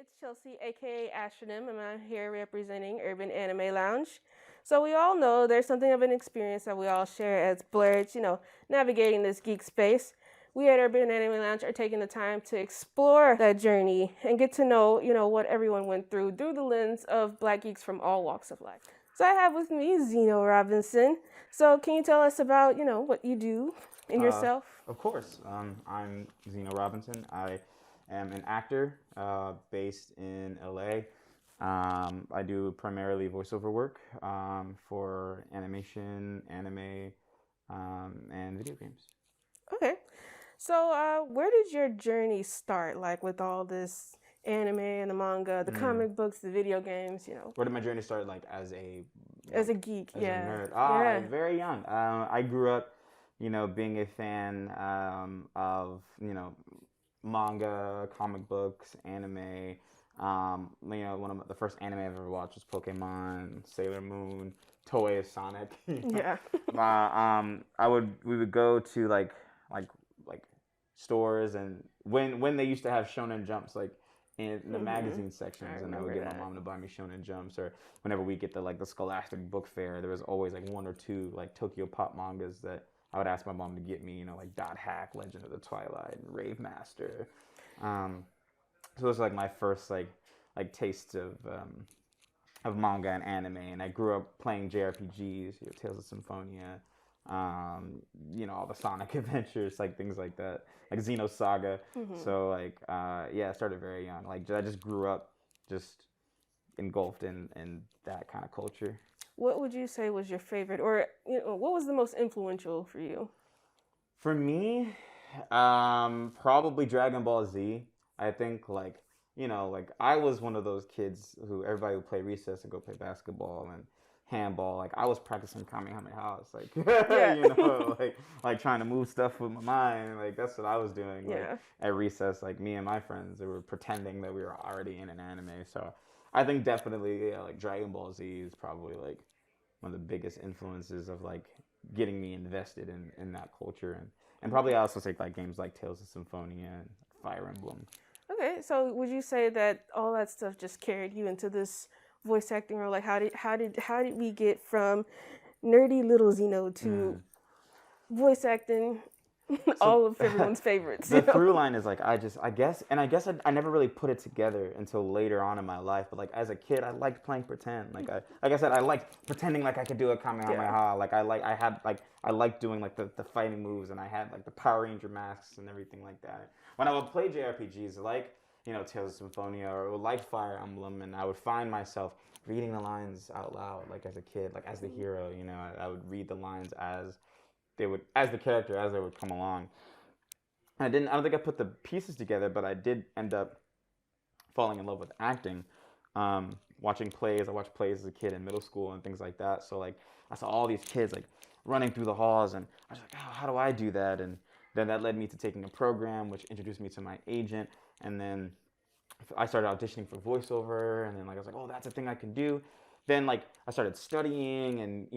it's Chelsea, aka Astronym, and I'm here representing Urban Anime Lounge. So we all know there's something of an experience that we all share as blurs, navigating this geek space. We at Urban Anime Lounge are taking the time to explore that journey and get to know, what everyone went through the lens of Black geeks from all walks of life. So I have with me Zeno Robinson. So can you tell us about, what you do and yourself? Of course. I'm Zeno Robinson. I am an actor based in LA. I do primarily voiceover work for animation, anime, and video games. Okay. So where did your journey start, like with all this anime and the manga, the comic books, the video games, Where did my journey start? Like as a geek, as yeah. a nerd. Yeah. Very young. I grew up, being a fan of manga, comic books, anime. One of the first anime I've ever watched was Pokemon, Sailor Moon, Toei, Sonic. Yeah. We would go to like stores, and when they used to have Shonen Jumps, like in the magazine sections, and I would get my mom to buy me Shonen Jumps, or whenever we get the Scholastic Book Fair, there was always like one or two like Tokyo Pop mangas that I would ask my mom to get me, like Dot Hack, Legend of the Twilight, and Rave Master. So it was like my first like taste of manga and anime, and I grew up playing JRPGs, Tales of Symphonia, all the Sonic adventures, like things like that, like Xenosaga. So I started very young. Like I just grew up just engulfed in that kind of culture. What would you say was your favorite, or what was the most influential for you? For me, probably Dragon Ball Z. I think like I was one of those kids who everybody would play recess and go play basketball and handball. Like I was practicing Kamehamehas, like trying to move stuff with my mind. Like that's what I was doing. Like at recess, like me and my friends, they were pretending that we were already in an anime. So I think definitely like Dragon Ball Z is probably like one of the biggest influences of like getting me invested in that culture, and probably I also take like games like Tales of Symphonia and Fire Emblem. Okay, so would you say that all that stuff just carried you into this voice acting role? Like how did we get from nerdy little Zeno to voice acting all of everyone's favorites? The through line is like I guess I never really put it together until later on in my life. But like as a kid, I liked playing pretend. Like I said, I liked pretending like I could do a Kamehameha. Like I liked doing like the fighting moves, and I had like the Power Ranger masks and everything like that. When I would play JRPGs, like Tales of Symphonia or like Fire Emblem, and I would find myself reading the lines out loud, like as a kid, like as the hero. I would read the lines as the character as they would come along. I don't think I put the pieces together, but I did end up falling in love with acting. Watching plays, I watched plays as a kid in middle school and things like that. So like I saw all these kids like running through the halls, and I was like, oh, how do I do that? And then that led me to taking a program, which introduced me to my agent, and then I started auditioning for voiceover, and then like I was like, oh, that's a thing I can do. Then like I started studying and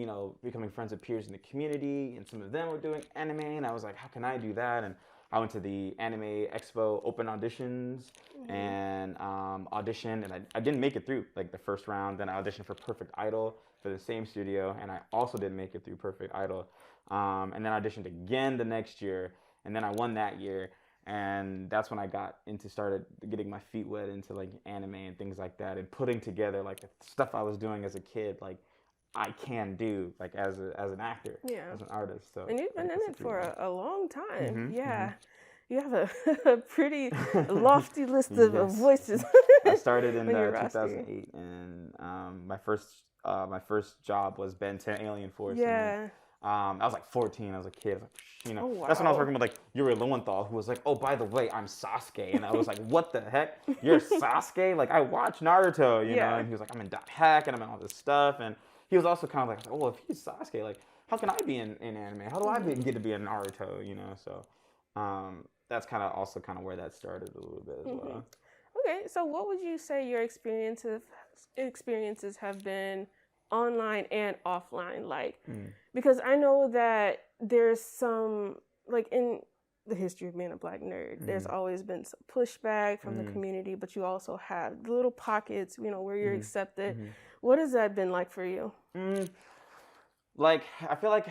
becoming friends with peers in the community, and some of them were doing anime, and I was like, how can I do that? And I went to the Anime Expo open auditions and auditioned, and I didn't make it through like the first round. Then I auditioned for Perfect Idol for the same studio, and I also didn't make it through Perfect Idol. And then I auditioned again the next year, and then I won that year. And that's when I started getting my feet wet into like anime and things like that, and putting together like the stuff I was doing as a kid, like I can do like as an actor, as an artist. So and you've been in it for a long time. You have a pretty lofty list of voices. I started in 2008, and my first job was Ben 10 Alien Force. Yeah. I was like 14. I was a kid. Oh, wow. That's when I was working with like Yuri Lowenthal, who was like, "Oh, by the way, I'm Sasuke," and I was like, "What the heck? You're Sasuke?" Like I watch Naruto, you know. And he was like, "I'm in Dot Hack, and I'm in all this stuff." And he was also kind of like, "Oh, if he's Sasuke, like, how can I be in anime? How do I get to be in Naruto?" So that's kind of where that started a little bit as well. Okay, so what would you say your experiences have been online and offline like? Because I know that there's some like in the history of being a Black nerd. Mm-hmm. There's always been some pushback from the community, but you also have little pockets, where you're accepted. What has that been like for you? Like, I feel like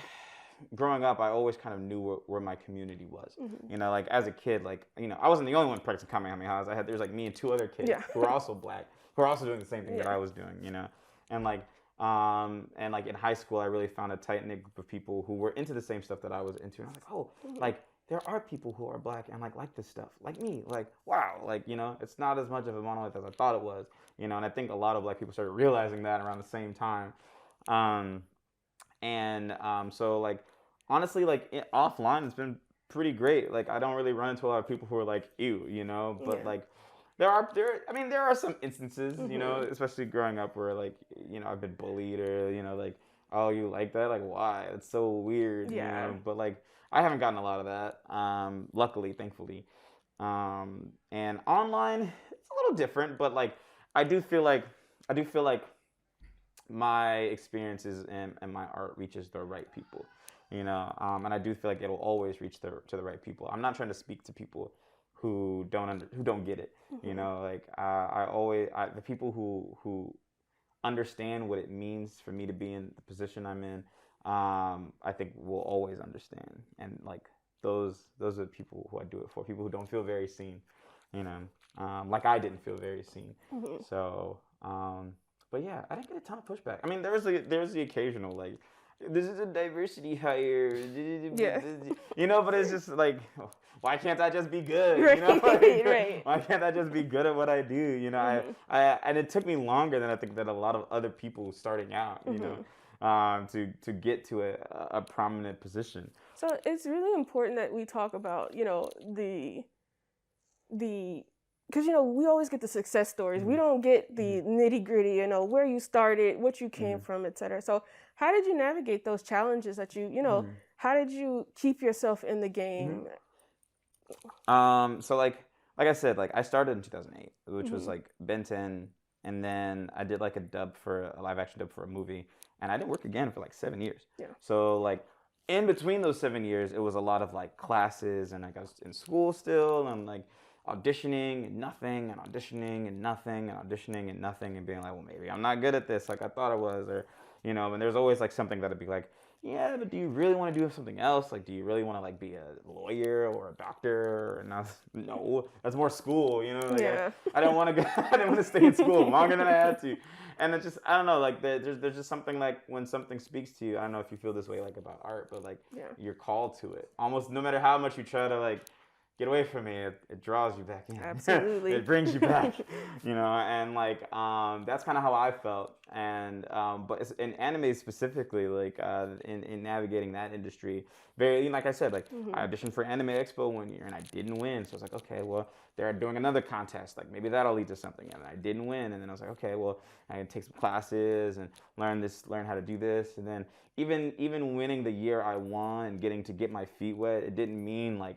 growing up, I always kind of knew where my community was. Like as a kid, like, I wasn't the only one practicing Kamehamehas. There's like me and 2 other kids who are also Black, who are also doing the same thing that I was doing, and like in high school, I really found a tight knit group of people who were into the same stuff that I was into. And I was like, oh, like there are people who are Black and like this stuff, like me, like wow, like it's not as much of a monolith as I thought it was, and I think a lot of Black people started realizing that around the same time. So like honestly, like offline, it's been pretty great. Like I don't really run into a lot of people who are like ew, but like there are some instances, especially growing up where like I've been bullied or like, oh, you like that, like why, it's so weird, but like I haven't gotten a lot of that, luckily, thankfully, and online it's a little different, but like I do feel like my experiences and my art reaches the right people, and I do feel like it'll always reach to the right people. I'm not trying to speak to people who don't get it, like the people who understand what it means for me to be in the position I'm in, I think will always understand, and like those are the people who I do it for, people who don't feel very seen, like I didn't feel very seen. So but yeah, I didn't get a ton of pushback. I mean, there's the occasional like, this is a diversity hire, but it's just like, why can't I just be good? Right. Why can't I just be good at what I do? And it took me longer than I think that a lot of other people starting out, to get to a prominent position. So it's really important that we talk about, the because we always get the success stories. We don't get the nitty gritty, where you started, what you came from, etc. So how did you navigate those challenges that how did you keep yourself in the game? So like I said, like I started in 2008, which was like Ben 10, and then I did like a live action dub for a movie, and I didn't work again for like 7 years. So like in between those 7 years, it was a lot of like classes, and like I was in school still, and like auditioning and nothing, and auditioning and nothing, and auditioning and nothing, and being like, well, maybe I'm not good at this like I thought I was, or and there's always like something that'd be like, yeah, but do you really want to do something else? Like, do you really want to like be a lawyer or a doctor? And no, that's more school, Like, I don't want to go. I didn't want to stay in school longer than I had to, and it's just, I don't know, like there's just something like when something speaks to you. I don't know if you feel this way like about art, but like you're called to it almost no matter how much you try to like get away from me, it draws you back in. Absolutely. It brings you back, and like that's kind of how I felt. And but it's, in anime specifically, like in navigating that industry, very, like I said, like I auditioned for Anime Expo one year and I didn't win, so I was like, okay, well they're doing another contest, like maybe that'll lead to something, and I didn't win, and then I was like, okay, well I can take some classes and learn how to do this, and then even winning the year I won and getting to get my feet wet, it didn't mean like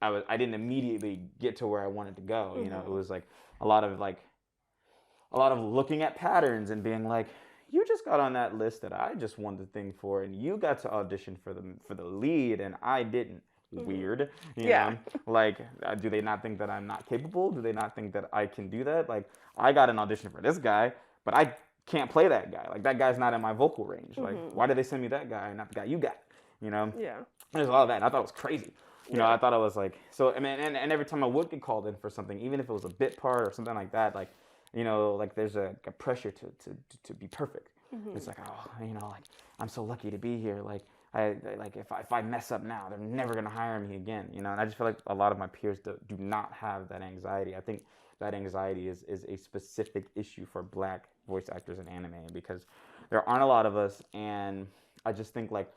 I didn't immediately get to where I wanted to go. It was like a lot of looking at patterns and being like, you just got on that list that I just won the thing for, and you got to audition for the lead, and I didn't. Weird. You know? Like, do they not think that I'm not capable? Do they not think that I can do that? Like, I got an audition for this guy, but I can't play that guy. Like, that guy's not in my vocal range. Like, why did they send me that guy and not the guy you got? Yeah. There's a lot of that, and I thought it was crazy. I thought I was like, so, I mean, and every time I would get called in for something, even if it was a bit part or something like that, like, like there's a pressure to be perfect. It's like, oh, like, I'm so lucky to be here. Like, if I mess up now, they're never going to hire me again, and I just feel like a lot of my peers do not have that anxiety. I think that anxiety is a specific issue for Black voice actors in anime, because there aren't a lot of us, and I just think, like,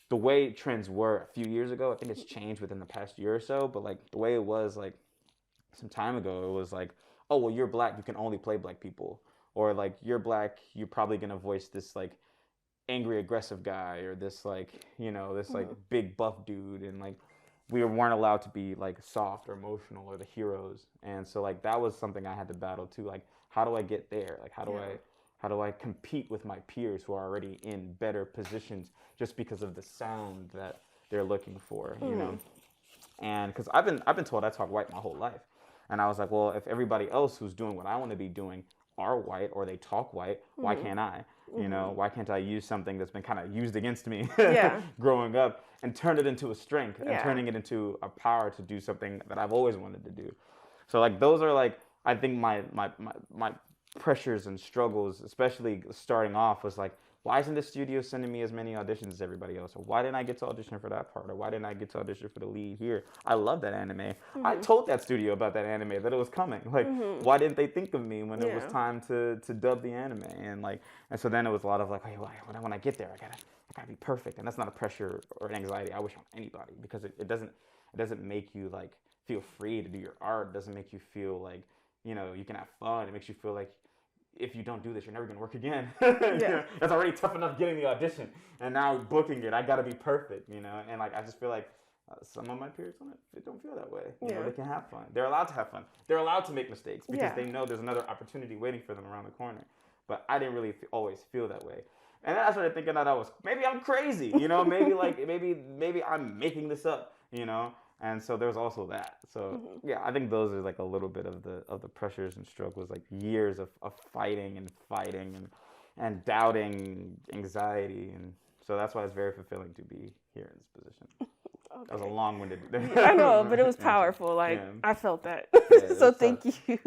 the way trends were a few years ago, I think it's changed within the past year or so, but like the way it was like some time ago, it was like, oh, well, you're Black, you can only play Black people. Or like, you're Black, you're probably gonna voice this like angry, aggressive guy, or this like, this like big buff dude, and like we weren't allowed to be like soft or emotional or the heroes. And so like that was something I had to battle too. Like, how do I get there? Like, how do I compete with my peers who are already in better positions just because of the sound that they're looking for, And because I've been told I talk white my whole life, and I was like, well, if everybody else who's doing what I want to be doing are white or they talk white, why can't I? You know, why can't I use something that's been kind of used against me growing up and turn it into a strength and turning it into a power to do something that I've always wanted to do. So like those are like, I think my pressures and struggles, especially starting off, was like, why isn't the studio sending me as many auditions as everybody else? Or why didn't I get to audition for that part? Or why didn't I get to audition for the lead here? I love that anime. I told that studio about that anime, that it was coming. Like, why didn't they think of me when it was time to dub the anime? And so then it was a lot of like, hey, when I get there, I gotta be perfect. And that's not a pressure or an anxiety I wish on anybody, because it doesn't make you like feel free to do your art. It doesn't make you feel like, you know, you can have fun. It makes you feel like, if you don't do this, you're never going to work again. You know, that's already tough enough getting the audition. And now booking it, I got to be perfect, you know? And like, I just feel like some of my peers don't feel that way. You know, they can have fun. They're allowed to have fun. They're allowed to make mistakes because they know there's another opportunity waiting for them around the corner. But I didn't really always feel that way. And then I started thinking that maybe I'm crazy, you know? maybe I'm making this up, you know? And so there's also that. So yeah, I think those are like a little bit of the pressures and struggles, like years of fighting and doubting, anxiety, and so that's why it's very fulfilling to be here in this position. That was a long-winded. I know, but it was powerful. Like I felt that. So thank you.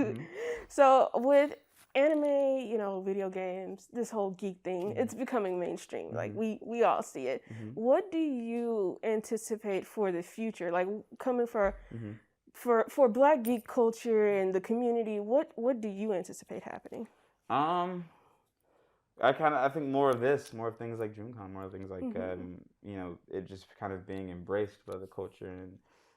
So with anime, you know, video games, this whole geek thing, it's becoming mainstream. Like we all see it. What do you anticipate for the future? Like coming for Black geek culture and the community, what do you anticipate happening? I think more of things like DreamCon, more of things like you know, it just kind of being embraced by the culture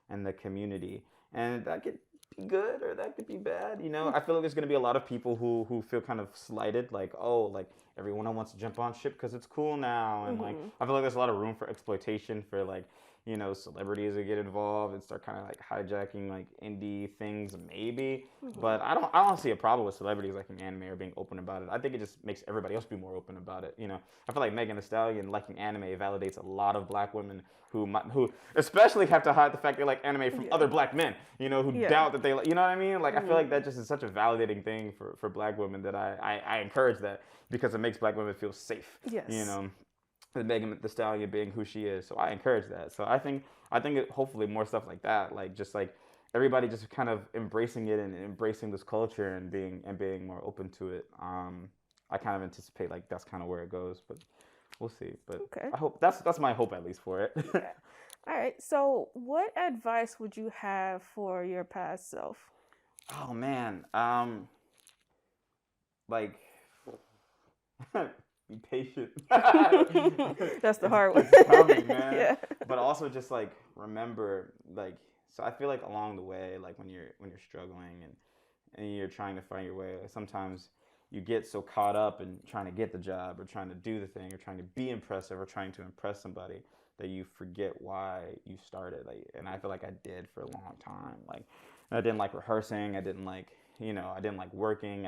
and the community. And that could be good or that could be bad, you know. I feel like there's going to be a lot of people who feel kind of slighted, like, oh, like everyone wants to jump on ship because it's cool now, and like I feel like there's a lot of room for exploitation for like, you know, celebrities that get involved and start kind of like hijacking like indie things maybe. But I don't see a problem with celebrities liking anime or being open about it. I think it just makes everybody else be more open about it, you know. I feel like Megan Thee Stallion liking anime validates a lot of Black women who especially have to hide the fact they like anime from other Black men, you know, who doubt that they like, you know what I mean? Like I feel like that just is such a validating thing for Black women that I encourage that, because it makes Black women feel safe. You know. With Megan Thee Stallion being who she is, so I encourage that. So I think hopefully more stuff like that, like just like everybody just kind of embracing it and embracing this culture and being more open to it. I kind of anticipate like that's kind of where it goes, but we'll see. But I hope that's my hope at least for it. All right. So what advice would you have for your past self? Oh man, like. Be patient. That's the hard one. It's coming, man. But also just like remember, like, so I feel like along the way, like when you're struggling and you're trying to find your way, sometimes you get so caught up in trying to get the job or trying to do the thing or trying to be impressive or trying to impress somebody that you forget why you started. Like, and I feel like I did for a long time. Like I didn't like rehearsing. I didn't like working.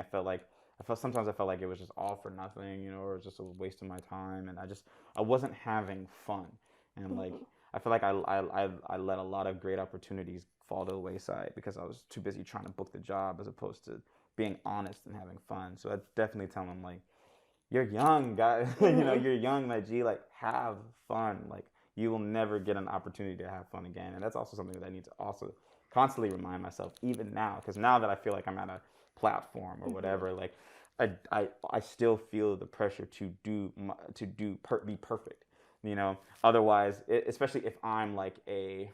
Sometimes I felt like it was just all for nothing, you know, or it was just a waste of my time, and I wasn't having fun, and like I feel like I let a lot of great opportunities fall to the wayside because I was too busy trying to book the job as opposed to being honest and having fun. So I definitely tell them, like, you're young, guys. You know, you're young, my G. Like, have fun. Like, you will never get an opportunity to have fun again, and that's also something that I need to also constantly remind myself, even now, because now that I feel like I'm at a platform or whatever, like I still feel the pressure to be perfect, you know. Otherwise, especially if I'm like a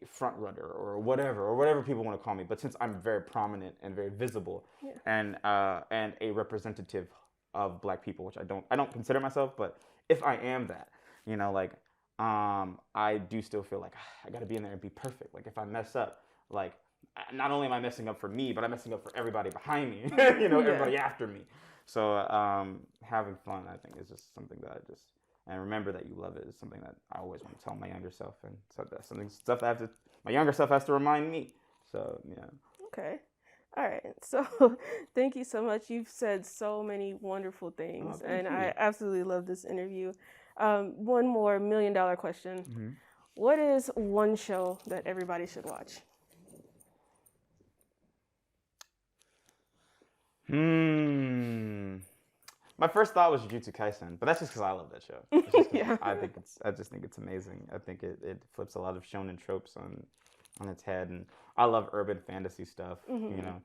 front runner or whatever people want to call me, but since I'm very prominent and very visible and a representative of Black people, which I don't consider myself, but if I am that, you know, like I do still feel like I got to be in there and be perfect. Like if I mess up, like not only am I messing up for me, but I'm messing up for everybody behind me, you know, everybody after me. So having fun, I think, is just something that and remember that you love it is something that I always want to tell my younger self, and so that's stuff that my younger self has to remind me. So yeah. Okay. All right. So thank you so much. You've said so many wonderful things, and I absolutely love this interview. One more $1 million question. what is one show that everybody should watch? My first thought was Jujutsu Kaisen, but that's just because I love that show. It's just 'cause Yeah. I just think it's amazing. I think it flips a lot of shonen tropes on its head, and I love urban fantasy stuff. You know,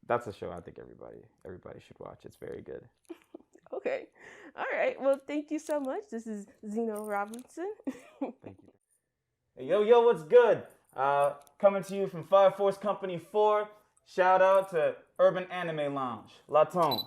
that's a show I think everybody should watch. It's very good. Okay. All right. Well, thank you so much. This is Zeno Robinson. Thank you. Hey, yo, what's good? Coming to you from Fire Force Company 4. Shout out to Urban Anime Lounge. Laton.